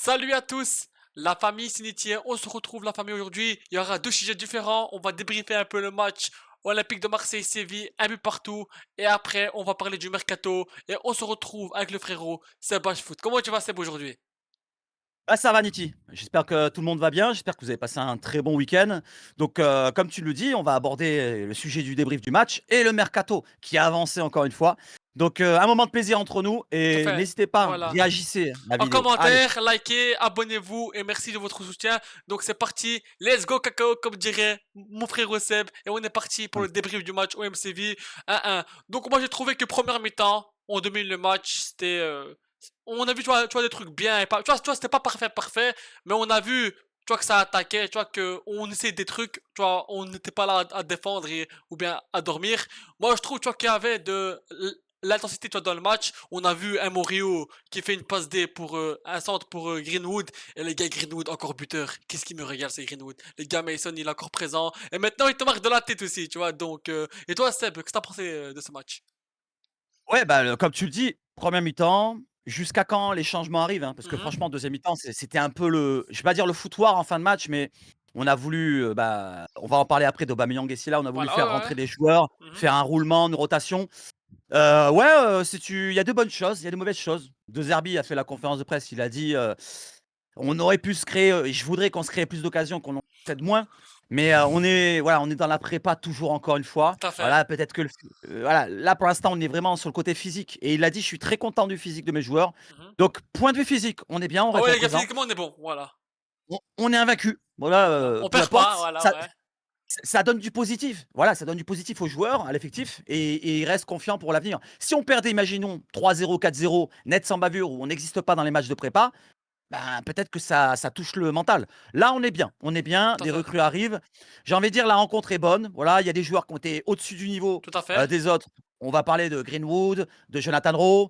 Salut à tous, la famille Sinitier, on se retrouve la famille aujourd'hui, il y aura deux sujets différents, on va débriefer un peu le match Olympique de Marseille-Séville, un but partout, et après on va parler du mercato, et on se retrouve avec le frérot Seb Foot. Comment tu vas Seb aujourd'hui? Ah ça va Niki, j'espère que tout le monde va bien, j'espère que vous avez passé un très bon week-end. Donc comme tu le dis, on va aborder le sujet du débrief du match et le mercato qui a avancé encore une fois. Donc un moment de plaisir entre nous Tout à et fait, n'hésitez pas, voilà. réagissez à la En vidéo. Allez, commentaire, likez, abonnez-vous, et merci de votre soutien. Donc c'est parti, let's go cacao comme dirait mon frérot Seb, et on est parti pour le débrief du match OMCV 1-1. Donc moi j'ai trouvé que première mi-temps, on domine le match, c'était on a vu, tu vois, des trucs bien. Et pas, tu vois, c'était pas parfait, parfait. Mais on a vu, tu vois, que ça attaquait. Tu vois, qu'on essayait des trucs. Tu vois, on n'était pas là à défendre ou bien à dormir. Moi, je trouve, tu vois, qu'il y avait de l'intensité, tu vois, dans le match. On a vu un Morio qui fait une passe D pour un centre pour Greenwood. Et les gars, Greenwood, encore buteur. Qu'est-ce qui me régale, c'est Greenwood. Les gars, Mason, il est encore présent. Et maintenant, il te marque de la tête aussi, tu vois. Donc, et toi, Seb, qu'est-ce que t'as pensé de ce match? ouais bah comme tu le dis, première mi-temps, jusqu'à quand les changements arrivent, hein, parce que Mhm. franchement deuxième mi-temps c'était un peu le, je vais pas dire le foutoir en fin de match, mais on a voulu, bah, on va en parler après d'Aubameyang et Sylla, on a voulu Voilà, faire ouais, ouais, rentrer des joueurs, ouais. Mhm. faire un roulement, une rotation. Ouais, c'est tu il y a de bonnes choses, il y a de mauvaises choses. De Zerbi a fait la conférence de presse, il a dit, «On aurait pu se créer, et je voudrais qu'on se crée plus d'occasions, qu'on en cède moins». Mais, on est voilà, on est dans la prépa toujours encore une fois. Tout à fait. Voilà, peut-être que voilà, là pour l'instant, on est vraiment sur le côté physique et il a dit: «Je suis très content du physique de mes joueurs». Mhm. Donc point de vue physique, on est bien, on Ah ouais, répond les gars, présent. physiquement, on est bon, voilà. On est invaincu. Voilà, Voilà. On peu perd pas, importe, voilà, ça ouais. ça donne du positif. Voilà, ça donne du positif aux joueurs, à l'effectif et ils restent confiants pour l'avenir. Si on perdait, imaginons 3-0, 4-0, net sans bavure, où on n'existe pas dans les matchs de prépa, ben, peut-être que ça touche le mental. Là, on est bien, Tout à des fait. recrues arrivent. J'ai envie de dire la rencontre est bonne. Voilà, il y a des joueurs qui ont été au-dessus du niveau, Tout à fait. des autres. On va parler de Greenwood, de Jonathan Rowe,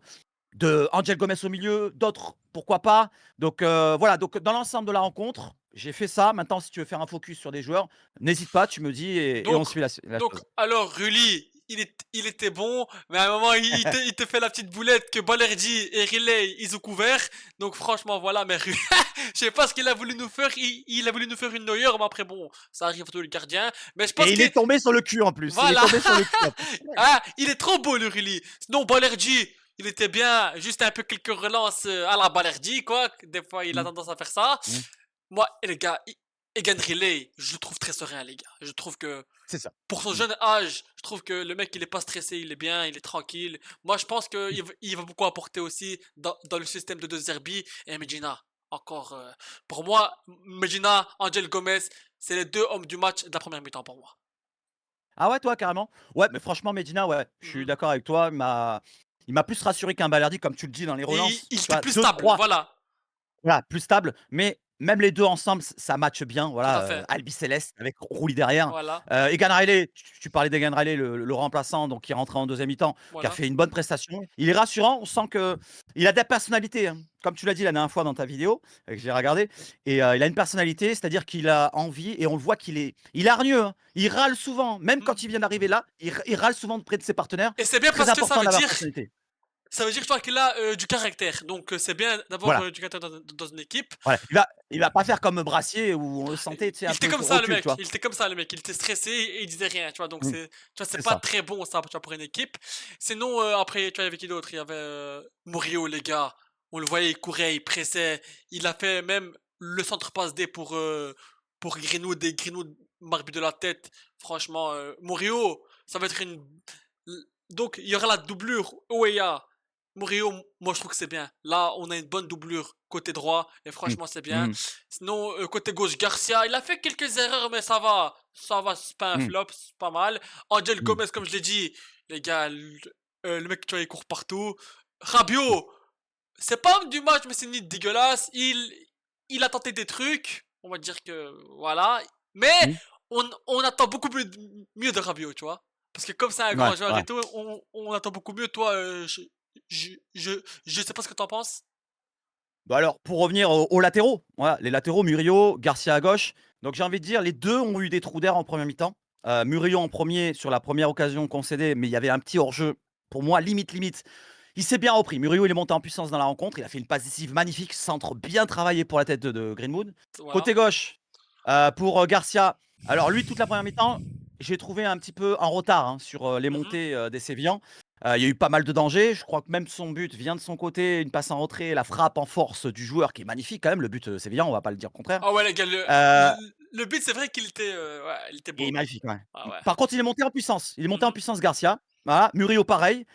de Angel Gomez au milieu, d'autres, pourquoi pas. Donc voilà, donc dans l'ensemble de la rencontre, j'ai fait ça. Maintenant, si tu veux faire un focus sur des joueurs, n'hésite pas, tu me dis et on Donc, suit la donc, chose. alors, Rully, il était bon, mais à un moment, il te fait la petite boulette que Balerdi et Riley, ils ont couvert. Donc, franchement, voilà, mais je sais pas ce qu'il a voulu nous faire. Il a voulu nous faire une Neuer, mais après, bon, ça arrive à tous les gardiens. Mais je pense Et que, il est tombé sur le cul en plus, il est voilà. tombé sur le cul en plus. Ah, il est trop beau, le Rully. Sinon, Balerdi, il était bien, juste un peu quelques relances à la Balerdi, quoi. Des fois, il a Mmh, tendance à faire ça. mmh, Moi, et les gars, Egan Riley, je le trouve très serein, les gars. Je trouve que c'est ça. pour son Mmh. jeune âge, je trouve que le mec, il est pas stressé, il est bien, il est tranquille. Moi, je pense qu'il va beaucoup apporter aussi dans le système de De Zerbi et Medina. Encore, pour moi, Medina, Angel Gomez, c'est les deux hommes du match de la première mi-temps pour moi. Ah ouais, toi, carrément? Ouais, mais franchement, Medina, ouais, je suis Mhm. d'accord avec toi. Il m'a plus rassuré qu'un Balerdi, comme tu le dis dans les Et relances. il Tu était vois, plus stable, 2-3, voilà, voilà, plus stable. Mais même les 2 ensemble, ça matche bien. tout à Voilà, fait. Albi Céleste avec Rouli derrière. Voilà, Egan Riley, tu parlais d'Egan Riley, le remplaçant, donc qui est rentré en deuxième mi-temps, qui a voilà. fait une bonne prestation. Il est rassurant, on sent qu'il a de la personnalité, hein. Comme tu l'as dit la dernière fois dans ta vidéo, que j'ai regardé et il a une personnalité, c'est-à-dire qu'il a envie et on le voit il est hargneux, hein. Il râle souvent, même Mhm. quand il vient d'arriver là, il râle souvent près de ses partenaires. Et c'est bien Très parce que important d'avoir personnalité. ça veut dire toi qu'il a du caractère. Donc c'est bien d'avoir Voilà, du caractère dans une équipe. voilà. Il va pas faire comme Brassier où on le sentait, tu sais, Il un était peu comme ça le recul, tu mec, vois? il était comme ça le mec, il était stressé et il disait rien, tu vois. Donc Mmh, c'est c'est pas ça. très bon ça, tu vois, pour une équipe. Sinon après tu vois, il y avait qui d'autre? Il y avait Murillo, les gars. On le voyait, il courait, il pressait, il a fait même le centre passe D pour Greenwood et Greenwood marque but de la tête. Franchement Murillo, ça va être une donc il y aura la doublure Oeya. Murillo, moi je trouve que c'est bien. Là, on a une bonne doublure côté droit et Mmh, franchement c'est bien. mmh, Sinon, côté gauche, Garcia, il a fait quelques erreurs, mais ça va. Ça va, c'est pas un mmh, flop, c'est pas mal. Angel mmh, Gomez, comme je l'ai dit, les gars, le mec, tu vois, il court partout. mmh, Rabiot, c'est pas homme du match, mais c'est une idée dégueulasse. Il a tenté des trucs, on va dire que voilà. Mais mmh. on attend beaucoup mieux de Rabiot, tu vois. Parce que comme c'est un Ouais, grand joueur ouais. et tout, on attend beaucoup mieux. Toi, je, je, je sais pas ce que t'en penses. Bah, alors, pour revenir aux latéraux, voilà, les latéraux, Murillo, Garcia à gauche. Donc j'ai envie de dire, les 2 ont eu des trous d'air en première mi-temps. Murillo en premier sur la première occasion concédée, mais il y avait un petit hors-jeu, pour moi, limite, limite. Il s'est bien repris. Murillo, il est monté en puissance dans la rencontre. Il a fait une passe décisive magnifique, centre bien travaillé pour la tête de Greenwood. Voilà. Côté gauche, pour Garcia. Alors lui, toute la première mi-temps, j'ai trouvé un petit peu en retard hein, sur les Mhm. montées des Sévillans. Il y a eu pas mal de dangers. Je crois que même son but vient de son côté, une passe en retrait, la frappe en force du joueur qui est magnifique quand même. Le but sévillan, on va pas le dire le contraire. Ah ouais, les gars, Euh, le but, c'est vrai qu'il était, ouais, il était il est beau. magnifique, ouais. Ah ouais. Par contre, il est monté en puissance. Il est monté en Mhm. puissance, Garcia. Voilà. Murillo, pareil.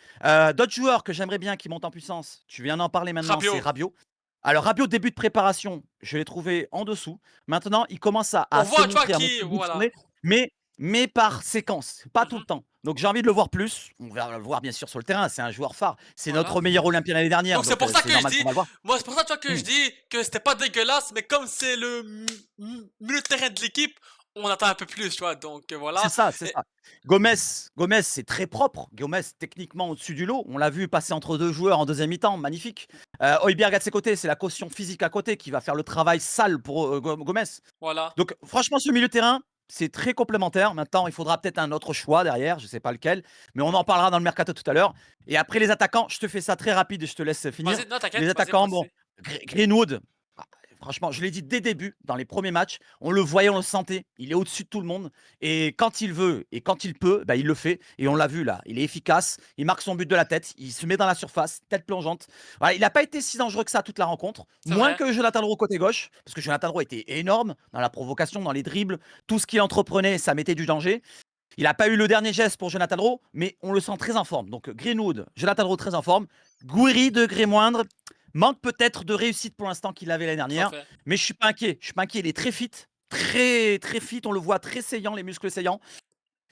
D'autres joueurs que j'aimerais bien qui montent en puissance, tu viens d'en parler maintenant, c'est Rabiot. Rabiot. Alors, Rabiot, début de préparation, je l'ai trouvé en dessous. Maintenant, il commence On à se voit, tu vois, montrer, à qui, montrer le bout de son voilà. nez, mais par séquence, pas tout le Mhm. temps. Donc, j'ai envie de le voir plus. On va le voir bien sûr sur le terrain. C'est un joueur phare. C'est Voilà. notre meilleur Olympien l'année dernière. Donc c'est Donc, pour ça c'est que je normal dis, qu'on va le voir. moi c'est pour ça tu vois que je Hmm. dis que c'était pas dégueulasse, mais comme c'est le milieu de terrain de l'équipe, on attend un peu plus, tu vois. Donc C'est voilà. ça, c'est Et ça. Gomez, Gomez, c'est très propre. Gomez, techniquement au-dessus du lot. On l'a vu passer entre deux joueurs en deuxième mi-temps, magnifique. Højbjerg à ses côtés, c'est la caution physique à côté qui va faire le travail sale pour Gomez. voilà. Donc, franchement, ce milieu de terrain, c'est très complémentaire. Maintenant, il faudra peut-être un autre choix derrière, je ne sais pas lequel, mais on en parlera dans le mercato tout à l'heure. Et après, les attaquants, je te fais ça très rapide et je te laisse finir. Vas-y, non Les t'inquiète, vas-y, attaquants, bon, vas-y. Greenwood, ah, franchement, je l'ai dit dès le début, dans les premiers matchs, on le voyait, on le sentait. Il est au-dessus de tout le monde. Et quand il veut et quand il peut, bah, il le fait. Et on l'a vu là, il est efficace. Il marque son but de la tête. Il se met dans la surface, tête plongeante. Voilà, il n'a pas été si dangereux que ça toute la rencontre. C'est Moins vrai. que Jonathan Roux côté gauche, parce que Jonathan Roux était énorme dans la provocation, dans les dribbles. Tout ce qu'il entreprenait, ça mettait du danger. Il n'a pas eu le dernier geste pour Jonathan Roux, mais on le sent très en forme. Donc Greenwood, Jonathan Roux très en forme. Gouiri, degré moindre. Manque peut-être de réussite pour l'instant qu'il avait l'année Tout à dernière, fait. mais je suis pas inquiet. Je suis pas inquiet. Il est très fit, très très fit. On le voit très saillant, les muscles saillants.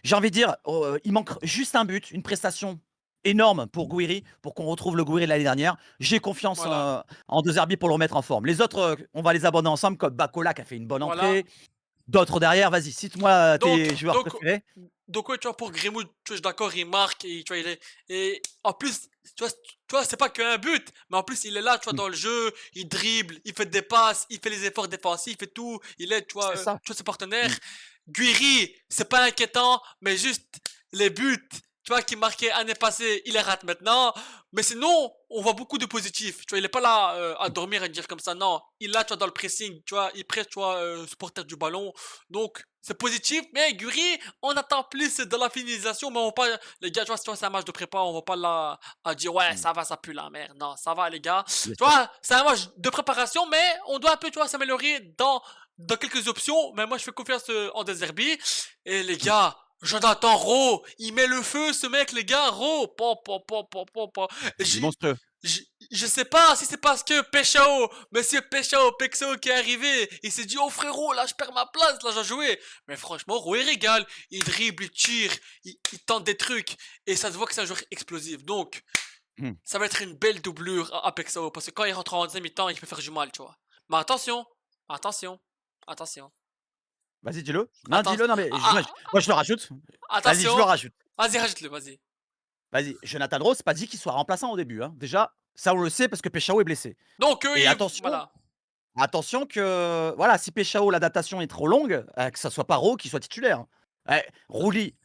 J'ai envie de dire, il manque juste un but, une prestation énorme pour Gouiri, pour qu'on retrouve le Gouiri de l'année dernière. J'ai confiance Voilà. en De Zerbi pour le remettre en forme. Les autres, on va les abonner ensemble, comme Bacola qui a fait une bonne Voilà. entrée. D'autres derrière, vas-y, cite-moi Donc, tes joueurs donc, préférés. donc ouais, tu vois, pour Greenwood, tu vois, je suis d'accord, il marque, et, tu vois, il est, et en plus, tu vois, c'est pas qu'un but, mais en plus, il est là, tu vois, Mm, dans le jeu, il dribble, il fait des passes, il fait les efforts défensifs et tout, il aide, c'est ça. tu vois, ses partenaires. Mm, Guiri, c'est pas inquiétant, mais juste les buts, tu vois, qu'il marquait l'année passée, il les rate maintenant. Mais sinon, on voit beaucoup de positifs. Tu vois, il est pas là à dormir et dire comme ça. Non, il est là, tu vois, dans le pressing, tu vois, il presse, tu vois, supporter du ballon. Donc, c'est positif. Mais Guri, on attend plus de la finalisation. Mais on va pas, les gars, tu vois, c'est un match de prépa, on va pas là à dire ouais, mm, ça va, ça pue la merde. Non, ça va, les gars. bien Tu sûr. vois, c'est un match de préparation, mais on doit un peu, tu vois, s'améliorer dans quelques options. Mais moi, je fais confiance en Deserbi. Et les Mm, gars, Jonathan Rowe, il met le feu, ce mec, les gars. Rowe, il est je, monstrueux. je, je sais pas si c'est parce que monsieur Pexao qui est arrivé, il s'est dit, oh frérot, là je perds ma place, là j'ai joué. Mais franchement, Rowe il régale, il dribble, il tire, il tente des trucs, et ça se voit que c'est un joueur explosif. Donc, Mm. ça va être une belle doublure à Pexao, parce que quand il rentre en deuxième mi-temps, il peut faire du mal, tu vois. Mais attention, attention, attention, Vas-y, dis-le. Non, attention, dis-le. Non, mais moi, je le rajoute. Vas-y, je le attention, rajoute. vas-y, rajoute-le, vas-y. Vas-y, Jonathan Rowe, c'est pas dit qu'il soit remplaçant au début, hein. Déjà, ça on le sait parce que Péchao est blessé. Donc, Et attention, voilà, attention que voilà, si Péchao l'adaptation est trop longue, que ça soit pas Rowe qui soit titulaire. Eh, Rouli,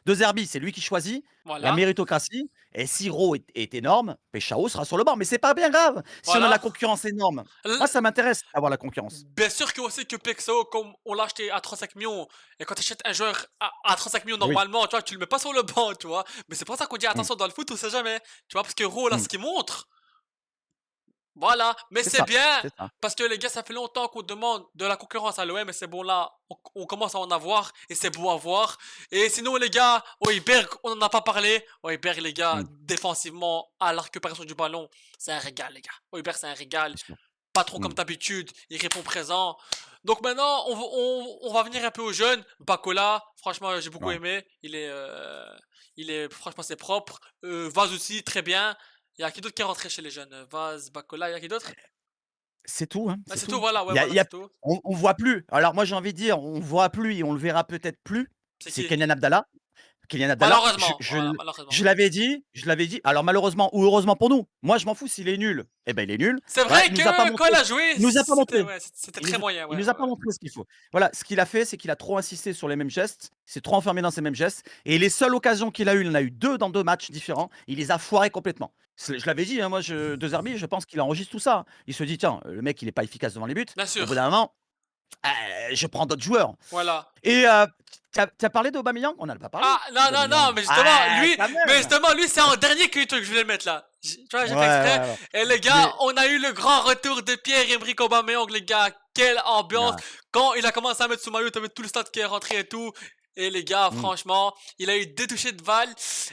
De Zerbi, c'est lui qui choisit la voilà, méritocratie. Et si Rowe est énorme, Péchao sera sur le banc. Mais c'est pas bien grave si on a voilà. la concurrence énorme. Moi, ça m'intéresse d'avoir la concurrence. Bien sûr que aussi que Pexo, comme on l'a acheté à 35 millions, et quand tu achètes un joueur à 35 millions Oui. normalement, tu vois, tu le mets pas sur le banc, tu vois. Mais c'est pour ça qu'on dit Mmh, attention dans le foot, on sait jamais. Tu vois, parce que Raw, là, mmh. ce qu'il montre, voilà. Mais C'est c'est ça, bien, c'est ça. parce que les gars, ça fait longtemps qu'on demande de la concurrence à l'OM, et c'est bon là, on commence à en avoir, et c'est beau à voir. Et sinon, les gars, Højbjerg, on en a pas parlé. Højbjerg, les gars, Mmh, défensivement, à la récupération du ballon, c'est un régal, les gars. Højbjerg, c'est un régal. bien sûr. Pas trop comme Mmh, d'habitude, il répond présent. Donc maintenant, on va venir un peu aux jeunes. Bacola, franchement, j'ai beaucoup ouais. aimé. Il est, franchement, c'est propre. Vaz aussi, très bien. Il y a qui d'autre qui est rentré chez les jeunes? Vaz, Bacola, il y a qui d'autre? C'est tout, hein, Ah, c'est c'est tout, tout. voilà, ouais, Il voilà, y a c'est tout. on voit plus. Alors moi, j'ai envie de dire, on voit plus et on le verra peut-être plus, C'est c'est qui? Kenyan Abdallah. Kylian Abdallah, Malheureusement, voilà, malheureusement. je l'avais dit. Alors malheureusement ou heureusement pour nous, moi je m'en fous s'il est nul, eh ben il est nul. C'est Voilà, vrai que quand il a joué, il nous a pas c'était montré. ouais, c'était très moyen, Il ouais, nous a ouais, pas ouais. montré ce qu'il faut. Voilà, ce qu'il a fait, c'est qu'il a trop insisté sur les mêmes gestes, il s'est trop enfermé dans ces mêmes gestes et les seules occasions qu'il a eues, il en a eu 2 dans 2 matchs différents, il les a foirées complètement. Je l'avais dit, hein, moi, De Zerbi, je pense qu'il enregistre tout ça. Il se dit: «Tiens, le mec, il est pas efficace devant les buts. Bien Au bout sûr. d'un moment, je prends d'autres joueurs». Voilà. Et tu as parlé d'Aubameyang? On n'en a pas parlé, Ah, non, non, non, d'Aubameyang. Quand mais même! justement, lui, c'est en dernier que je voulais le mettre là. Tu vois, Ouais, j'ai fait exprès. ouais, ouais. Et les gars, Mais on a eu le grand retour de Pierre-Emerick Aubameyang, les gars. Quelle ambiance. non. Quand il a commencé à mettre son maillot, t'avais tout le stade qui est rentré et tout. Et les gars, Mmh. franchement, il a eu 2 touchés de balle.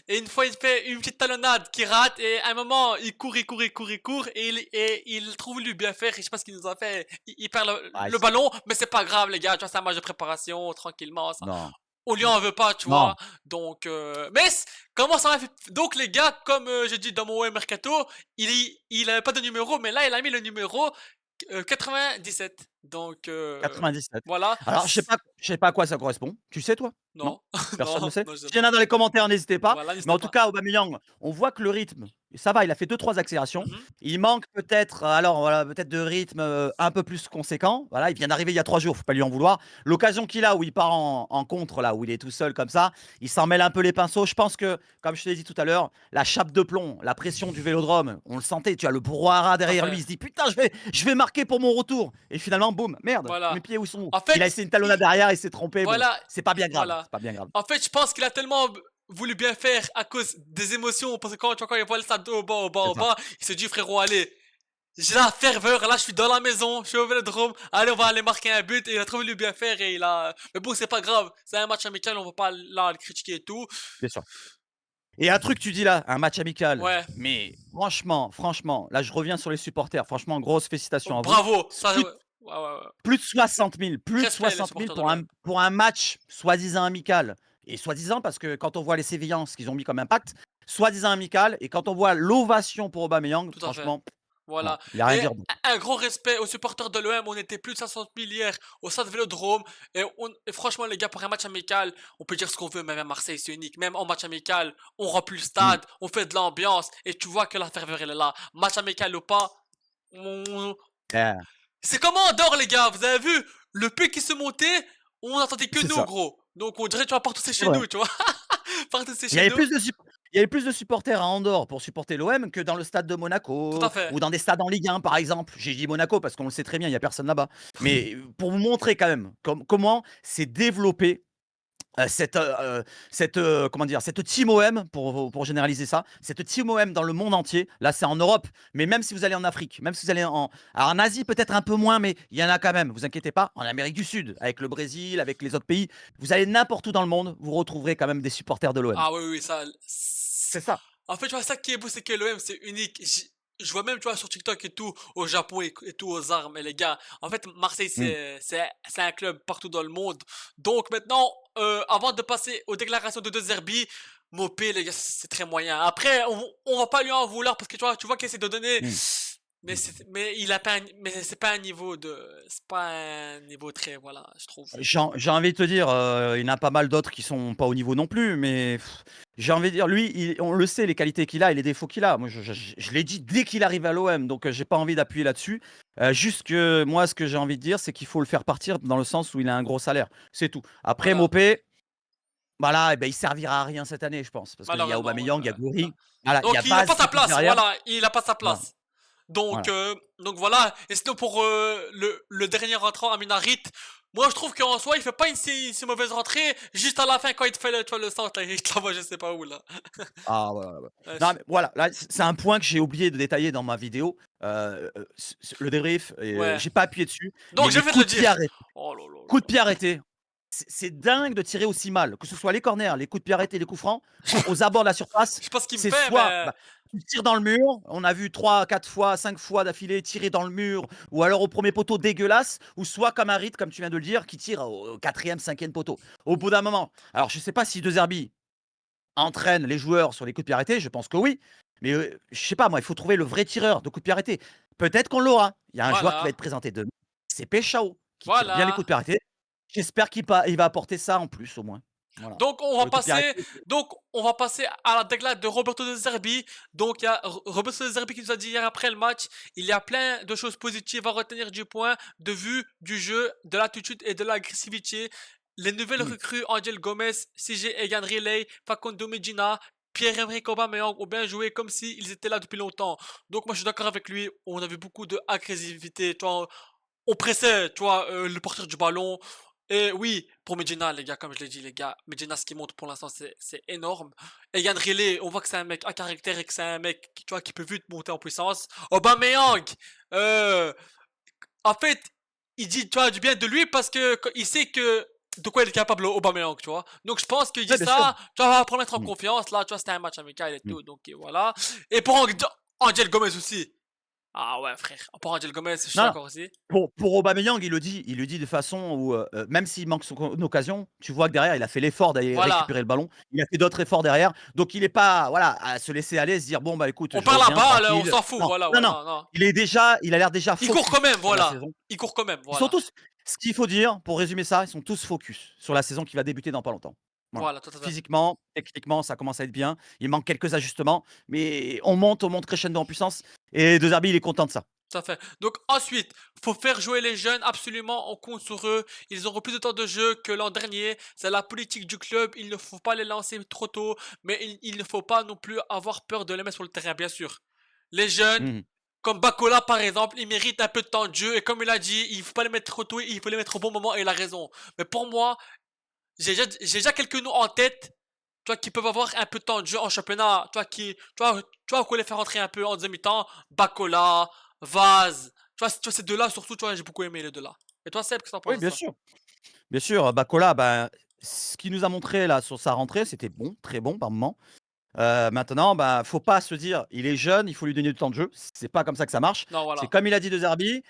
Et une fois, il fait une petite talonnade qui rate. Et à un moment, il court, il court, il court, il court. Et il trouve lui bien faire. Et je sais pas ce qu'il nous a fait. Il perd Ah le c ballon. Mais c'est pas grave, les gars. Tu vois, c'est un match de préparation, tranquillement. non, On lui non, en veut pas, tu non. vois. Donc, comment ça m'a fait. Donc, les gars, comme j'ai dit dans mon web mercato, il avait pas de numéro, mais là, il a mis le numéro 97. Donc, 97. voilà. Alors je sais pas à quoi ça correspond. Tu sais toi? Non? Non, Personne ne non, sait? non, je sais S'il y en pas. a dans les commentaires, n'hésitez pas. Voilà, Mais n'hésitez en tout pas. cas, Aubameyang, on voit que le rythme, ça va, il a fait 2-3 accélérations. Mhm. Il manque peut-être, alors voilà, peut-être de rythme, un peu plus conséquent. Voilà, il vient d'arriver il y a 3 jours, faut pas lui en vouloir. L'occasion qu'il a où il part en contre là, où il est tout seul comme ça, il s'en mêle un peu les pinceaux. Je pense que, comme je te l'ai dit tout à l'heure, la chape de plomb, la pression du Vélodrome, on le sentait, tu as le brouhaha Tout à derrière lui, fait. il se dit: «Putain, je vais marquer pour mon retour» et finalement boum, merde, mes Voilà. pieds où sont? En Il a fait, essayé une talonnade derrière, il s'est trompé, bon, voilà. c'est pas bien grave, Voilà. c'est pas bien grave. En fait, je pense qu'il a tellement voulu bien faire à cause des émotions. Parce que quand, tu vois, quand il voit le stade au bas, au bas, C'est au ça. bas, il se dit, frérot, allez. J'ai la ferveur, là je suis dans la maison, je suis au Vélodrome, allez on va aller marquer un but et il a trop voulu bien faire et il a... Mais bon c'est pas grave, c'est un match amical, on va pas là le critiquer et tout. Bien sûr. Et un truc, tu dis là, un match amical, Ouais, mais franchement, là je reviens sur les supporters. Franchement, grosses félicitations à vous. bravo, S ça... plus Ouais, ouais, ouais. plus de 60 000, plus de Respect les 60 000 supporters de pour un l'OM. pour un match soi-disant amical. Et soi-disant parce que quand on voit les Sévillans, ce qu'ils ont mis comme impact, soi-disant amical et quand on voit l'ovation pour Aubameyang, Tout à fait. franchement, non, Voilà. il a rien à Et dire d'autre. un gros respect aux supporters de l'OM. On était plus de 60 000 hier au stade Vélodrome. Et franchement, les gars, pour un match amical, on peut dire ce qu'on veut, même à Marseille, c'est unique. Même en match amical, on remplit le Mmh. stade, on fait de l'ambiance. Et tu vois que la ferveur, elle est là. Match amical ou pas, on- Eh, c'est comme en Andorre, les gars. Vous avez vu le pic qui se montait, on n'entendait que c'est nous, ça, gros. Donc on dirait, tu vois, partout c'est c'est chez vrai. nous, tu vois. Partout c'est Il y chez avait nous. plus de sup il y avait plus de supporters à Andorre pour supporter l'OM que dans le stade de Tout à Monaco fait. ou dans des stades en Ligue 1 par exemple. J'ai dit Monaco parce qu'on le sait très bien, il y a personne là-bas. Mais, pour vous montrer quand même comment s'est développé, comment dire? Cette team OM pour généraliser ça, cette team OM dans le monde entier. Là, c'est en Europe, mais même si vous allez en Afrique, même si vous allez en Asie peut-être un peu moins, mais il y en a quand même, vous inquiétez pas. En Amérique du Sud, avec le Brésil, avec les autres pays, vous allez n'importe où dans le monde, vous retrouverez quand même des supporters de l'OM. Ah oui, oui, ça. C'est ça. En fait, tu vois, ça qui est beau, c'est que l'OM, c'est unique. Je vois même, tu vois, sur TikTok et tout, au Japon et tout, aux armes, et les gars. En fait, Marseille, Mmh. c'est un club partout dans le monde. Donc maintenant, avant de passer aux déclarations de De Zerbi, Mopé, les gars, c'est très moyen. Après, on va pas lui en vouloir parce que tu vois qu'il essaie de donner. Mmh. Mais il a pas mais c'est pas un niveau de. C'est pas un niveau très, voilà, je trouve. J'ai envie de te dire, il y en a pas mal d'autres qui sont pas au niveau non plus, mais j'ai envie de dire, lui, on le sait, les qualités qu'il a et les défauts qu'il a. Moi, je l'ai dit dès qu'il arrive à l'OM, donc j'ai pas envie d'appuyer là-dessus. Juste que moi, ce que j'ai envie de dire, c'est qu'il faut le faire partir dans le sens où il a un gros salaire, c'est tout. Après Voilà. Mopé, voilà, et ben il servira à rien cette année, je pense, parce qu'il y a Malheureusement, ouais, Aubameyang, il y a ouais, c'est ça. Gouiri, voilà, il y a Donc il a pas Vaz sa qui pousse place, derrière. voilà, il a pas sa Voilà, place. Donc, voilà. voilà. Et sinon pour le dernier rentrant, Amin Harit, moi je trouve qu'en soi il fait pas une si mauvaise rentrée. Juste à la fin quand il te fait tu vois, le centre, là, il te l'envoie je sais pas où là. Ah ouais, ouais, ouais. Ouais, Non, mais voilà, là, c'est un point que j'ai oublié de détailler dans ma vidéo, le débrief et ouais. j'ai pas appuyé dessus, mais Donc je les vais te le coups de pied dire. arrêtés Oh là là coups de là. pied arrêtés, c'est dingue de tirer aussi mal, que ce soit les corners, les coups de pied arrêtés, les coups francs, aux abords de la surface, Je sais pas ce qu'il me c'est fait, soit, mais bah, tu tires dans le mur, on a vu 3, 4 fois, 5 fois d'affilée tirer dans le mur ou alors au premier poteau dégueulasse ou soit comme Harit, comme tu viens de le dire, qui tire au 4e, 5e poteau. Au bout d'un moment, alors je sais pas si De Zerbi entraîne les joueurs sur les coups de pied arrêtés, je pense que oui. Mais, je sais pas moi, il faut trouver le vrai tireur de coups de pied arrêtés. Peut-être qu'on l'aura. Il y a un joueur qui va voilà. être présenté demain, c'est Péchao, qui tire bien les coups Voilà. de pied arrêtés. J'espère il va apporter ça en plus au moins. Voilà. Donc on Pour va les coups de pied passer arrêtés, donc on va passer à la déclaration de Roberto De Zerbi. Donc il y a Roberto De Zerbi qui nous a dit hier après le match, il y a plein de choses positives à retenir du point de vue du jeu, de l'attitude et de l'agressivité. Les nouvelles mmh, recrues Angel Gomez, CJ Egan Riley, Facundo Medina, Pierre-Emerick Aubameyang ont bien joué comme s'ils étaient là depuis longtemps. Donc moi je suis d'accord avec lui, on avait beaucoup de agressivité, tu vois, on pressait, tu vois, le porteur du ballon. Et oui, pour Medina, les gars, comme je l'ai dit, les gars, Medina, ce qu'il montre pour l'instant, c'est énorme. Et Yann Riley, on voit que c'est un mec à caractère et que c'est un mec, tu vois, qui peut vite monter en puissance. Aubameyang, euh, en fait, il dit, tu vois, du bien de lui parce que il sait que de quoi il est capable Aubameyang, tu vois. Donc je pense qu'il dit Ouais, bien sûr. ça, tu vois, pour le mettre en Mmh, confiance. Là, tu vois, c'était un match amical et mmh. tout, donc voilà. Et pour Angel Gomez aussi. Ah ouais, frère. Pour Angel Gomez, je suis Non, non, d'accord aussi. pour Aubameyang, il le dit de façon où, même s'il manque son occasion, tu vois que derrière, il a fait l'effort d'aller Voilà. récupérer le ballon. Il a fait d'autres efforts derrière, donc il est pas, voilà, à se laisser aller, se dire: «Bon, bah, écoute, On je perd la reviens balle, on tranquille». s'en fout, Non, voilà, non, ouais, non, non, non. il a l'air déjà Il court quand focus même, sur la voilà. saison. Il court quand même, Ils sont voilà. tous Ce qu'il faut dire, pour résumer ça, ils sont tous focus sur la saison qui va débuter dans pas longtemps. Voilà. Voilà, tout à fait. Physiquement, techniquement, ça commence à être bien. Il manque quelques ajustements, mais on monte crescendo en puissance et De Zerbi, il est content de ça. Tout à fait. Donc ensuite, faut faire jouer les jeunes, absolument, on compte sur eux. Ils auront plus de temps de jeu que l'an dernier. C'est la politique du club, il ne faut pas les lancer trop tôt, mais il ne faut pas non plus avoir peur de les mettre sur le terrain, bien sûr. Les jeunes, Mmh. comme Bakola par exemple, ils méritent un peu de temps de jeu, et comme il a dit, il faut pas les mettre trop tôt, il faut les mettre au bon moment, et il a raison. Mais pour moi, j'ai déjà quelques noms en tête, tu vois, qui peuvent avoir un peu de temps de jeu en championnat, tu vois, qu'on les faire rentrer un peu en demi-temps, Bakola, Vaz, tu vois, ces deux-là, surtout, tu vois, j'ai beaucoup aimé les deux-là. Et toi, Seb, qu'est-ce que t'en penses Oui, de bien ça? sûr. Bien sûr, Bakola, bah, ce qu'il nous a montré là sur sa rentrée, c'était bon, très bon par moment. Maintenant, bah, faut pas se dire: «Il est jeune, il faut lui donner du temps de jeu». C'est pas comme ça que ça marche. Non, C'est voilà, comme il a dit De Zerbi,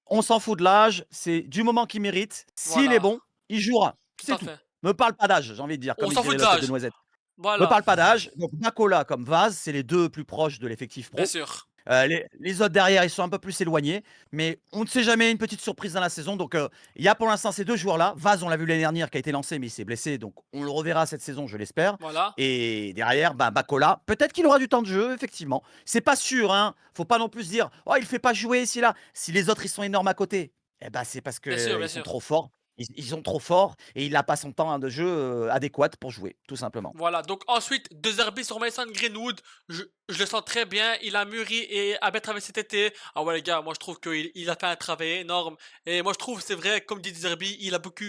on s'en fout de l'âge, c'est du moment qu'il mérite. S'il est voilà, bon, il jouera, tout c'est à tout. fait. Me parle pas d'âge, j'ai envie de dire, On comme il s'en fout dirait de la tête de l'âge, noisette. Me voilà, parle pas d'âge, donc Bakola comme Vaz, c'est les 2 plus proches de l'effectif bien pro. sûr. Les autres derrière, ils sont un peu plus éloignés, mais on ne sait jamais, une petite surprise dans la saison. Donc, il y a pour l'instant ces 2 joueurs-là. Vaz, on l'a vu l'année dernière, qui a été lancé, mais il s'est blessé, donc on le reverra cette saison, je l'espère. Voilà, Et derrière, bah, Bakola, peut-être qu'il aura du temps de jeu, effectivement. C'est pas sûr, hein. Faut pas non plus se dire: «Oh, il fait pas jouer ici là». Si les autres, ils sont énormes à côté, eh ben, c'est parce bien sûr, qu'ils bien sont sûr. trop forts. Ils sont trop forts et il a pas son temps, hein, de jeu, adéquat pour jouer, tout simplement. Voilà, donc ensuite, 2 Zerbi sur Mason Greenwood, je le sens très bien, il a mûri et a bien travaillé cet été. Ah ouais les gars, moi je trouve qu'il a fait un travail énorme. Et moi je trouve, c'est vrai, comme dit Zerbi, il a beaucoup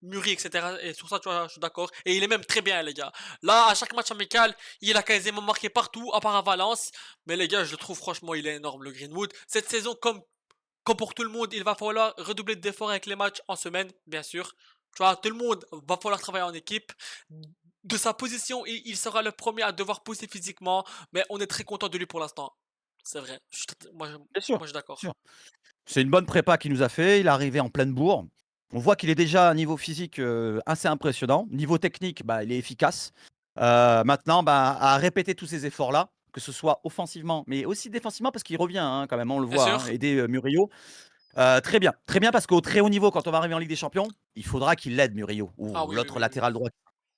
mûri, etc. Et sur ça, tu vois, je suis d'accord. Et il est même très bien, les gars. Là, à chaque match amical, il a quasiment marqué partout, à part à Valence. Mais les gars, je le trouve franchement, il est énorme, le Greenwood. Cette saison, comme pour tout le monde, il va falloir redoubler d'efforts avec les matchs en semaine, bien sûr. Tu vois, tout le monde va falloir travailler en équipe. De sa position, il sera le premier à devoir pousser physiquement, mais on est très content de lui pour l'instant. C'est vrai. Bien sûr, Moi, je suis bien d'accord. sûr. C'est une bonne prépa qu'il nous a fait. Il est arrivé en pleine bourre. On voit qu'il est déjà à un niveau physique, assez impressionnant. Niveau technique, bah, il est efficace. Maintenant, bah, à répéter tous ces efforts-là, que ce soit offensivement, mais aussi défensivement parce qu'il revient, hein, quand même, on le Bien voit, hein, sûr. aider, Murillo. Très bien parce qu'au très haut niveau, quand on va arriver en Ligue des Champions, il faudra qu'il l'aide Murillo Ah ou oui, oui, l'autre oui, oui. latéral droit.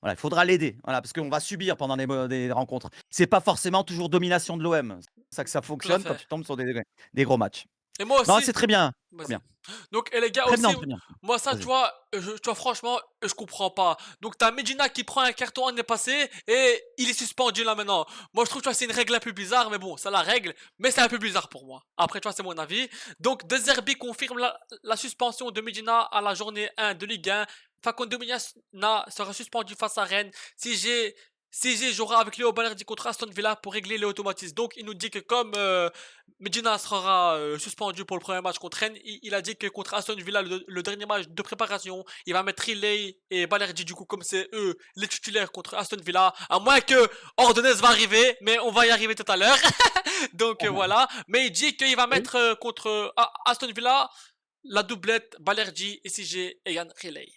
Voilà, il faudra l'aider, voilà, parce qu'on va subir pendant des rencontres. C'est pas forcément toujours domination de l'OM. C'est ça que ça Tout à fonctionne quand fait. tu tombes sur des gros matchs. Et moi Non, aussi, c'est très bien, très vas-y. bien. Donc, et les gars Très bien, aussi, très bien. moi ça, tu Vas-y. vois, tu vois, franchement, je comprends pas. Donc, t'as Medina qui prend un carton l'année passée et il est suspendu là maintenant. Moi, je trouve, tu vois, c'est une règle un peu bizarre, mais bon, c'est la règle, mais c'est un peu bizarre pour moi. Après, tu vois, c'est mon avis. Donc, De Zerbi confirme la suspension de Medina à la journée 1 de Ligue 1. Facundo Medina sera suspendu face à Rennes. CG jouera avec Léo Balerdi contre Aston Villa pour régler les automatismes. Donc, il nous dit que comme Medina sera suspendu pour le premier match contre Rennes, il a dit que contre Aston Villa, le dernier match de préparation, il va mettre Riley et Balerdi du coup comme c'est eux les titulaires contre Aston Villa. À moins que Ordonez va arriver, mais on va y arriver tout à l'heure. Donc voilà. Mais il dit qu'il va Oui. mettre contre Aston Villa la doublette Balerdi et CG et Yann Riley.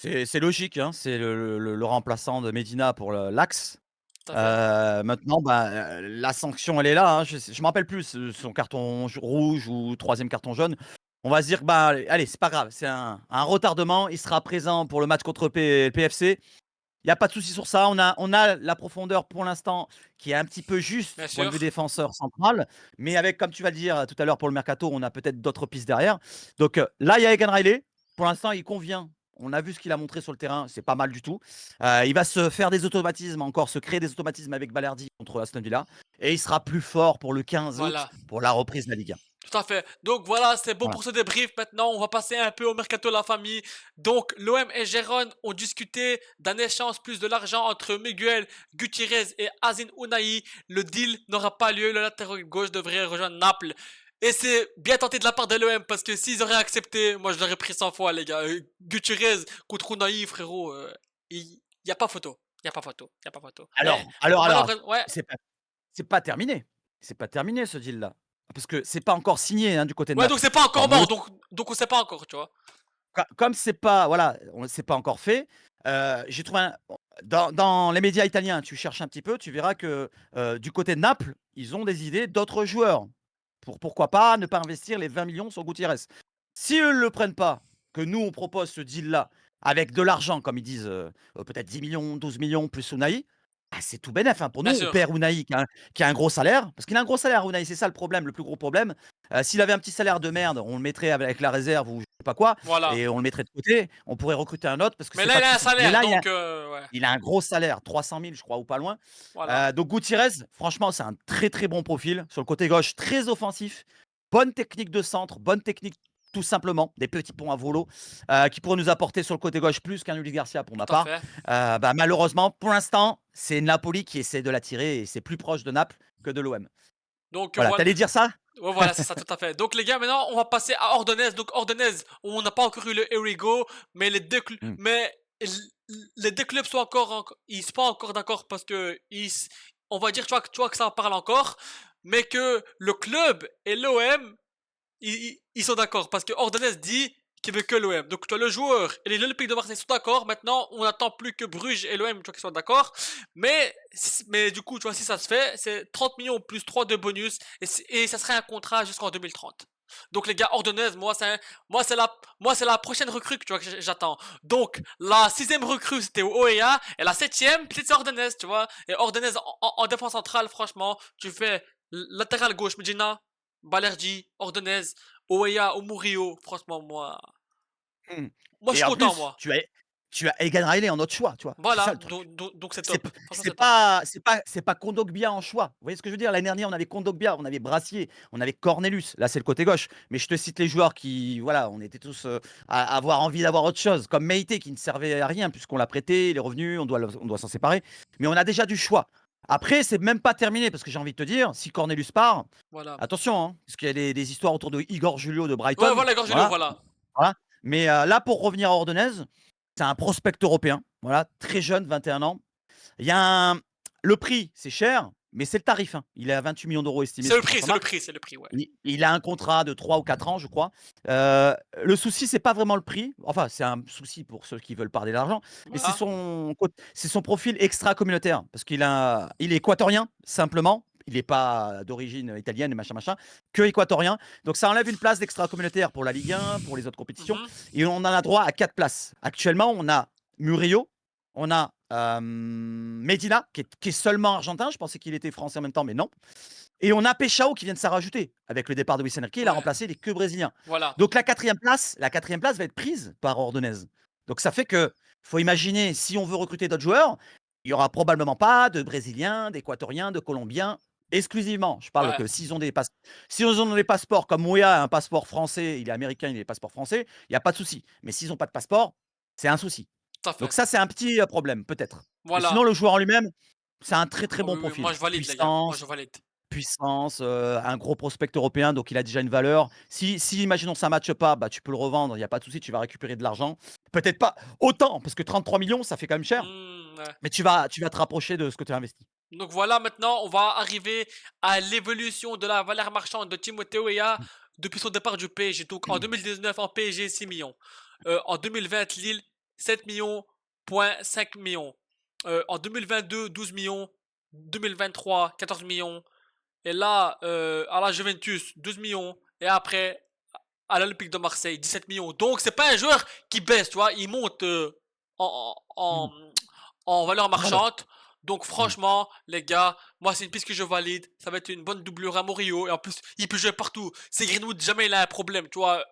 C'est logique, hein, c'est le remplaçant de Medina pour l'axe. Tout à fait. Maintenant, bah, la sanction, elle est là, hein. Je me rappelle plus, son carton rouge ou troisième carton jaune. On va se dire que, bah, allez, c'est pas grave, c'est un retardement. Il sera présent pour le match contre PFC. Il y a pas de souci sur ça. On a la profondeur pour l'instant qui est un petit peu juste, Bien point de vue sûr. défenseur central, mais avec, comme tu vas le dire tout à l'heure pour le mercato, on a peut-être d'autres pistes derrière. Donc, là, il y a Egan Riley. Pour l'instant, il convient On a vu ce qu'il a montré sur le terrain, c'est pas mal du tout. Il va se faire des automatismes encore, se créer des automatismes avec Balerdi contre Aston Villa et il sera plus fort pour le 15 août Voilà. pour la reprise de la Ligue 1. Tout à fait. Donc voilà, c'est bon Voilà. pour ce débrief. Maintenant, on va passer un peu au mercato de la famille. Donc, l'OM et Gérone ont discuté d'un échange plus de l'argent entre Miguel Gutiérrez et Azin Ounahi. Le deal n'aura pas lieu. Le latéral gauche devrait rejoindre Naples. Et c'est bien tenté de la part de l'OM parce que s'ils auraient accepté, moi je l'aurais pris 100 fois, les gars. Gutiérrez contre Ounahi, frérot, il n'y a pas photo. Il n'y a pas photo. Il n'y a pas photo. Mais Alors, malheureusement, ouais. c'est pas c'est pas terminé. C'est pas terminé ce deal-là. Parce que c'est pas encore signé, hein, du côté de Ouais, donc Naples. c'est pas encore Comme on le mort. Donc on sait pas encore, tu vois. comme c'est pas voilà, c'est pas encore fait, j'ai trouvé un dans les médias italiens, tu cherches un petit peu, tu verras que, du côté de Naples, ils ont des idées d'autres joueurs. Pourquoi pas ne pas investir les 20 millions sur Gutiérrez. Si eux ne le prennent pas, que nous on propose ce deal-là avec de l'argent comme ils disent, peut-être 10 millions, 12 millions plus Unai, ah c'est tout bénef, hein. Pour nous, Bien on perd sûr. Unai qui a un gros salaire, parce qu'il a un gros salaire Unai, c'est ça le problème, le plus gros problème. S'il avait un petit salaire de merde, on le mettrait avec la réserve ou je sais pas quoi Voilà. et on le mettrait de côté, on pourrait recruter un autre parce que Mais c'est là, pas il de a un souci. Mais salaire, là, donc ouais, il a un gros salaire, 300 000 je crois ou pas loin. voilà. Donc Gutiérrez, franchement, c'est un très, très bon profil. Sur le côté gauche, très offensif, bonne technique de centre, bonne technique tout simplement, des petits ponts à volo, qui pourraient nous apporter sur le côté gauche plus qu'un Ulysse Garcia pour ma Tout à part. fait. Malheureusement, pour l'instant, c'est Napoli qui essaie de l'attirer et c'est plus proche de Naples que de l'OM. Donc Voilà, voilà. tu dire ça? Ouais, voilà, c'est ça, tout à fait. Donc les gars, maintenant, on va passer à Ordonez. Donc Ordonez, on n'a pas encore eu le Erigo, mais Mmh. les deux clubs sont ils sont pas encore d'accord parce que on va dire, tu vois que ça en parle encore, mais que le club et l'OM ils sont d'accord parce que Ordonez dit qu'il veut que l'OM. Donc, toi, le joueur et l'Olympique de Marseille sont d'accord. Maintenant, on n'attend plus que Bruges et l'OM, tu vois, qu'ils soient d'accord. Mais du coup, tu vois, si ça se fait, c'est 30 millions plus 3 de bonus et ça serait un contrat jusqu'en 2030. Donc les gars, Ordonez, moi c'est la prochaine recrue, tu vois, que j'attends. Donc la sixième recrue c'était OEA et la septième c'est Ordonez, tu vois. Et Ordonez en défense centrale, franchement, tu fais latéral gauche Medina, Balerdi, Ordonez, Oeya ou Murillo, franchement, Mmh. moi je Et suis en content, plus, moi. tu as Egan Riley en autre choix, tu vois? C'est ça Voilà, le truc. donc c'est C'est top. p Franchement, c'est top. c'est pas Kondogbia en choix. Vous voyez ce que je veux dire? L'année dernière, on avait Kondogbia, on avait Brassier, on avait Cornelius. Là, c'est le côté gauche. Mais je te cite les joueurs qui voilà, on était tous, à avoir envie d'avoir autre chose, comme Meïté qui ne servait à rien puisqu'on l'a prêté, il est revenu, on doit s'en séparer. Mais on a déjà du choix. Après, c'est même pas terminé parce que j'ai envie de te dire, si Cornelius part, Voilà. attention, hein, parce qu'il y a des histoires autour de Igor Julio de Ouais, Brighton, voilà, Gorgilio, voilà. voilà. Voilà. Mais là, pour revenir à Ordonez, c'est un prospect européen, voilà, très jeune, 21 ans. Il y a un le prix, c'est cher, mais c'est le tarif, hein. Il est à 28 millions d'euros estimés C'est le sur prix, c'est le Transfermarkt. prix, c'est le prix, ouais. Il a un contrat de 3 ou 4 ans, je crois. Le souci, c'est pas vraiment le prix. Enfin, c'est un souci pour ceux qui veulent parler d'argent, mais Voilà. c'est son profil extra-communautaire parce il est équatorien, simplement. Il est pas d'origine italienne et machin, machin, que équatorien. Donc ça enlève une place d'extra-communautaire pour la Ligue 1, pour les autres compétitions Mhm. et on en a droit à 4 places. Actuellement, on a Murillo, on a, Medina qui est seulement argentin. Je pensais qu'il était français en même temps, mais non. Et on a Peshao qui vient de s'en rajouter. Avec le départ de Luis Enrique, il a Ouais, remplacé les que brésiliens. voilà. Donc la quatrième place va être prise par Ordonez. Donc ça fait que, faut imaginer, si on veut recruter d'autres joueurs, il y aura probablement pas de Brésiliens, d'Équatoriens, de Colombiens exclusivement. Je parle Ouais, que s'ils ont des passeports comme Mouya a un passeport français, il est américain, il a des passeports français, il y a pas de souci. Mais s'ils ont pas de passeport, c'est un souci. tout à Donc fait. ça, c'est un petit, problème, peut-être. Mais sinon, Voilà. le joueur en lui-même, c'est un très, très Ah bon oui, oui, moi profil. je valide, les gars. Moi je valide. Puissance, un gros prospect européen, donc il a déjà une valeur. Si imaginons ça matche pas, bah, tu peux le revendre, il y a pas de souci, tu vas récupérer de l'argent. Peut-être pas autant, parce que 33 millions ça fait quand même cher, Ouais. mais tu vas te rapprocher de ce que tu as investi. Donc voilà, maintenant, on va arriver à l'évolution de la valeur marchande de Timothée Weah depuis son départ du PSG. Donc en 2019, en PSG, 6 millions. En 2020, Lille, 7 millions, point 5 millions. En 2022, 12 millions. 2023, 14 millions. Et là, à la Juventus, 12 millions. Et après, à l'Olympique de Marseille, 17 millions. Donc c'est pas un joueur qui baisse, tu vois. Il monte en, Mmh. en, en valeur En valeur. marchande. Donc Mmh. franchement, les gars, moi c'est une piste que je valide. Ça va être une bonne doublure à Morio. Et en plus, il peut jouer partout. C'est Greenwood, jamais il a un problème, tu vois.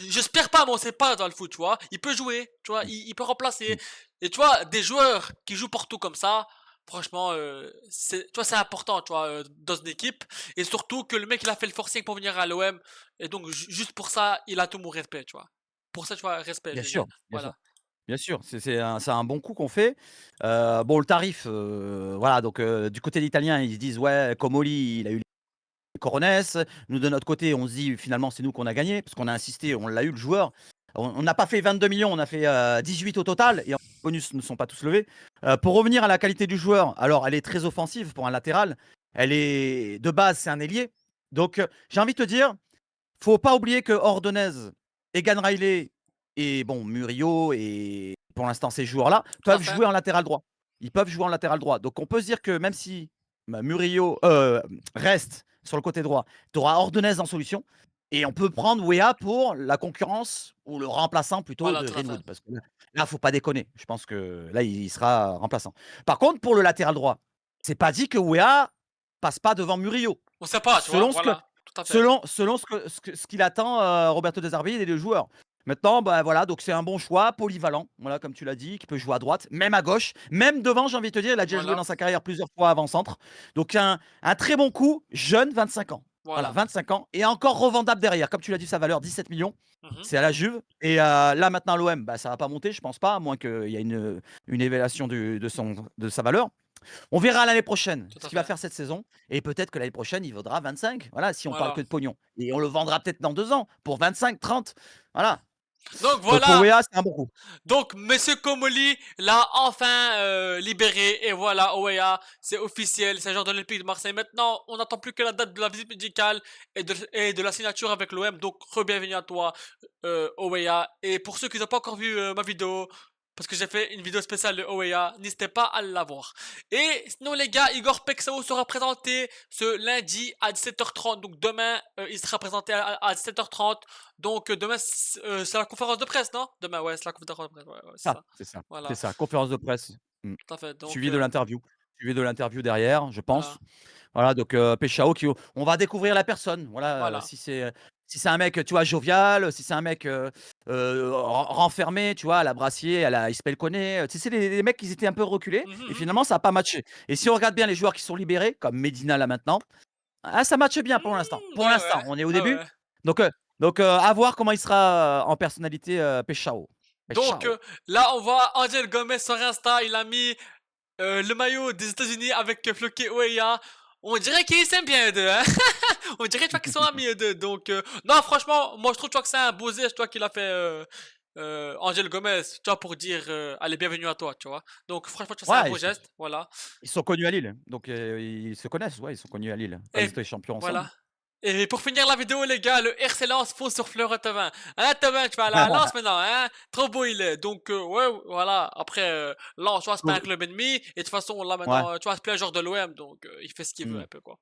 j'espère pas, mais on sait pas dans le foot, tu vois. Il peut jouer, tu vois, Mmh, il peut remplacer. mmh. Et tu vois, des joueurs qui jouent partout comme ça, franchement, tu vois, c'est important, tu vois, dans une équipe. Et surtout que le mec, il a fait le forcing pour venir à l'OM. Et donc, juste pour ça, il a tout mon respect, tu vois. Pour ça, tu vois, respect, Bien je dis. sûr, bien sûr. Voilà. Bien sûr, c'est un bon coup qu'on fait. Bon, le tarif, voilà, donc du côté de l'italien, ils se disent: «Ouais, Comoli, il a eu les Coronets». Nous, de notre côté, on se dit: «Finalement, c'est nous qu'on a gagné», parce qu'on a insisté, on l'a eu, le joueur. On n'a pas fait 22 millions, on a fait, 18 au total et en bonus ne sont pas tous levés. Pour revenir à la qualité du joueur, alors elle est très offensive pour un latéral. Elle est de base, c'est un ailier. Donc j'ai envie de te dire, faut pas oublier que Ordonez, Egan Riley et bon, Murillo et pour l'instant ces joueurs-là Tout à peuvent fait. jouer en latéral droit. Ils peuvent jouer en latéral droit. Donc on peut se dire que même si Murillo reste sur le côté droit, tu auras Ordonez en solution et on peut prendre Wea pour la concurrence ou le remplaçant plutôt Voilà, de tout à fait. Greenwood. Parce que là, faut pas déconner. Je pense que là, il sera remplaçant. Par contre, pour le latéral droit, c'est pas dit que Wea passe pas devant Murillo. On sait pas, tu vois, Selon ce que voilà. Tout à fait. selon ce qu'il attend, Roberto De Zerbi et les joueurs. Maintenant, bah, voilà, donc c'est un bon choix, polyvalent, voilà, comme tu l'as dit, qui peut jouer à droite, même à gauche, même devant, j'ai envie de te dire, il a déjà joué Voilà. dans sa carrière plusieurs fois avant-centre. Donc un très bon coup, jeune, 25 ans. Voilà, Voilà. 25 ans et encore revendable derrière. Comme tu l'as dit, sa valeur 17 millions, Mhm. c'est à la Juve et là maintenant à l'OM, bah, ça va pas monter, je pense pas, à moins qu'il y ait une évaluation de sa valeur. On verra l'année prochaine Tout ce à qu'il va fait. faire cette saison et peut-être que l'année prochaine, il vaudra 25. Voilà, si on parle Voilà. que de pognon et on le vendra peut-être dans 2 ans pour 25, 30. Voilà. Donc Donc pour voilà. Wea, c'est un bon coup. Donc, Monsieur Komoli l'a enfin libéré. Et voilà, Oweya, c'est officiel, c'est un joueur de l'Olympique de Marseille. Maintenant, on n'attend plus que la date de la visite médicale et de la signature avec l'OM. Donc, re-bienvenue à toi, Oweya. Et pour ceux qui n'ont pas encore vu ma vidéo, parce que j'ai fait une vidéo spéciale de Oweya, n'hésitez pas à la voir. Et sinon, les gars, Igor Pexao sera présenté ce lundi à 17h30. Donc, demain, il sera présenté à 17h30. Donc demain, c'est la conférence de presse, non? Demain, ouais, c'est la conférence de presse, ouais, ouais, c'est Ah, ça. c'est ça, c'est Voilà, ça, conférence de presse. Mmh. tout à fait. Donc, Suivi de l'interview. Suivi de l'interview derrière, je pense. voilà, Voilà, donc Peshao qui on va découvrir la personne. Voilà, voilà. si c'est un mec, tu vois, jovial, si c'est un mec, renfermé, tu vois, à la Brassier, à la Ismaël Koné, tu sais, c'est les mecs qui étaient un peu reculés Mhm, et mhm. finalement ça a pas matché et si on regarde bien les joueurs qui sont libérés, comme Medina là maintenant, ah ça matche bien pour l'instant. Pour Ouais, l'instant, ouais, on est au ouais, début, ouais. donc à voir comment il sera, en personnalité, Peshao. Donc Peshao. là, on voit Angel Gomez sur Insta, il a mis le maillot des États-Unis avec floqué Oeya. On dirait qu'ils s'aiment bien eux deux, hein. On dirait, tu vois, qu'ils sont amis eux deux. Donc, non, franchement, moi je trouve, tu vois, que c'est un beau geste, toi, qu'il a fait Angel Gomez, tu vois, pour dire allez, bienvenue à toi, tu vois. Donc, franchement, tu vois, c'est un Ouais, beau geste, voilà. ils sont connus à Lille, donc ils se connaissent, ouais, ils sont connus à Lille, quand ils Et étaient champions ensemble. voilà. Et pour finir la vidéo, les gars, le RC Lens fonce sur Fleur Thauvin. Hein, Thauvin, tu vas aller à Lens maintenant, hein? Trop beau il est. Donc, ouais, voilà. Après, Lens, tu vois, c'est pas un club ennemi. Et de toute façon, là Ouais. maintenant, tu vois, c'est plus un joueur de l'OM. Donc, il fait ce qu'il veut Mmh. un peu, quoi.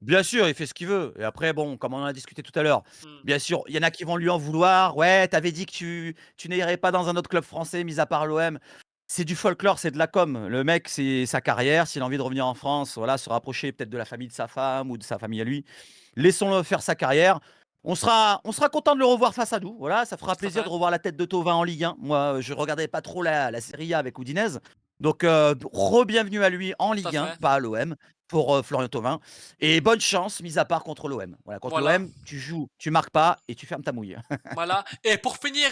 Bien sûr, il fait ce qu'il veut et après bon, comme on en a discuté tout à l'heure, Hmm. bien sûr, il y en a qui vont lui en vouloir: «Ouais, tu avais dit que tu n'irais pas dans un autre club français mis à part l'OM». C'est du folklore, c'est de la com. Le mec, c'est sa carrière, s'il a envie de revenir en France, voilà, se rapprocher peut-être de la famille de sa femme ou de sa famille à lui. Laissons-le faire sa carrière. On sera content de le revoir face à nous, voilà, ça fera Tout à plaisir de fait. revoir la tête de Thauvin en Ligue 1. Moi, je regardais pas trop la Serie A avec Udinese, donc re-bienvenue à lui en Tout à Ligue 1, fait. pas à l'OM pour, Florian Thauvin et bonne chance, mis à part contre l'OM. Voilà, contre Voilà. l'OM, tu joues, tu marques pas et tu fermes ta mouille. Voilà. Et pour finir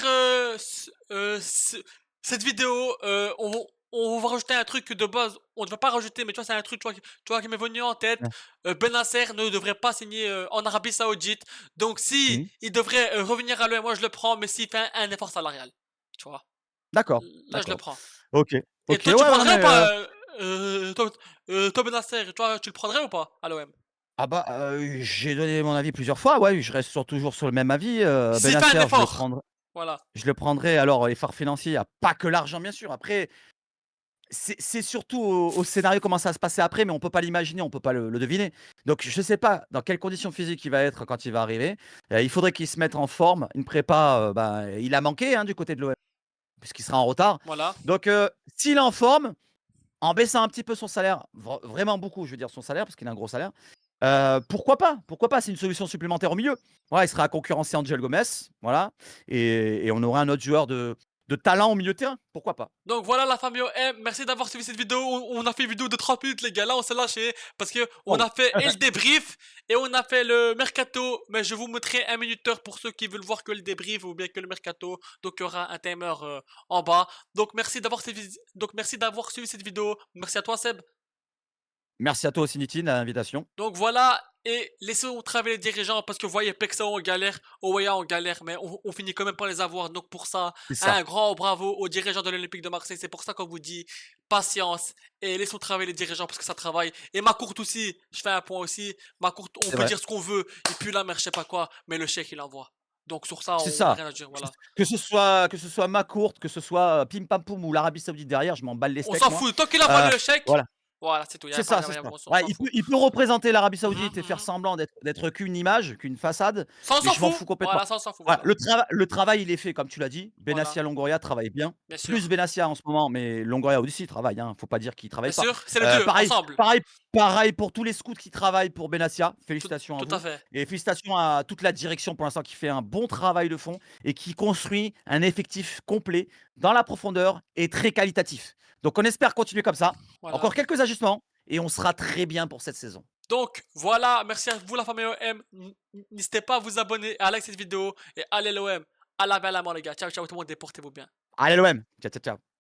cette vidéo, on va rajouter un truc que de base, on ne devait pas rajouter, mais tu vois, c'est un truc tu vois, qui m'est venu en tête. Benacer ne devrait pas signer en Arabie Saoudite. Donc, si Mmh. il devrait revenir à l'OM, moi je le prends, mais s'il fait un effort salarial, tu vois, D'accord, là je le d'accord. prends. OK. Et OK, toi, tu ouais, ouais, non prendrais ou mais pas toi, Benacer, toi, tu le prendrais ou pas à l'OM? ah bah, j'ai donné mon avis plusieurs fois, ouais, je reste toujours sur le même avis, S'il fait un Benacer, effort, voilà. je le prendrai alors effort financier, il y a pas que l'argent bien sûr. Après, c'est surtout au scénario comment ça va se passer après, mais on peut pas l'imaginer, on peut pas le deviner. Donc je sais pas dans quelles conditions physiques il va être quand il va arriver. Il faudrait qu'il se mette en forme, une prépa, bah, il a manqué, hein, du côté de l'OM, puisqu'il sera en retard. Voilà. Donc s'il est en forme, en baissant un petit peu son salaire, vraiment beaucoup, je veux dire son salaire, parce qu'il a un gros salaire. Pourquoi pas? Pourquoi pas? C'est une solution supplémentaire au milieu. Voilà, il sera concurrencé Angel Gomez, voilà, et on aura un autre joueur de talent au milieu de terrain, pourquoi pas? Donc voilà la famille OM, merci d'avoir suivi cette vidéo. On a fait une vidéo de 30 minutes les gars, là on s'est lâché parce que on Waouh! a fait et le débrief et on a fait le mercato. Mais je vous mettrai un minuteur pour ceux qui veulent voir que le débrief ou bien que le mercato. Donc il y aura un timer en bas. Donc merci d'avoir suivi cette vidéo. Merci à toi Seb. Merci à toi aussi Nitine, à l'invitation. Donc voilà, et laissons travailler les dirigeants parce que vous voyez, Pexa en galère, Oweya en galère, mais on finit quand même par les avoir. Donc pour ça, C'est ça, un grand bravo aux dirigeants de l'Olympique de Marseille. C'est pour ça qu'on vous dit patience et laissons travailler les dirigeants parce que ça travaille. Et ma courte aussi, je fais un point aussi. Ma courte, on c'est peut vrai. dire ce qu'on veut, il pue la mère, je sais pas quoi, mais le chèque il envoie. Donc sur ça, C'est on n'a ça. rien à dire, Que voilà. que ce soit Macourt, que ce soit, Pim Pam Poum ou l'Arabie Saoudite derrière, je m'en bats les On steaks s'en moi. fout, tant qu'il envoie Heu, le chèque, voilà. voilà, c'est tout, il n'y C'est a pas, ça, y a c'est rien, ça. on Ouais, s'en il peut fout. il peut représenter l'Arabie Mhm, Saoudite et faire mhm. semblant d'être qu'une image, qu'une façade, Ça, on mais s'en je m'en fout, fous complètement. voilà, ça, on s'en fout, Voilà, voilà. le travail, il est fait comme tu l'as dit. Voilà, Benassia Longoria travaille bien. bien Plus sûr. Benassia en ce moment, mais Longoria aussi travaille, hein, faut pas dire qu'il Bien travaille pas. sûr, c'est les 2 Pareil ensemble. pareil pareil pour tous les scouts qui travaillent pour Benassia, Tout félicitations à tout à vous fait. et félicitations à toute la direction pour l'instant qui fait un bon travail de fond et qui construit un effectif complet dans la profondeur et très qualitatif. Donc on espère continuer comme ça. Voilà. Encore quelques ajustements et on sera très bien pour cette saison. Donc voilà, merci à vous la famille OM. N'hésitez pas à vous abonner, à liker cette vidéo et allez l'OM. À la belle, les gars. Ciao, ciao tout le monde et portez-vous bien. Allez l'OM! Ciao, ciao, ciao.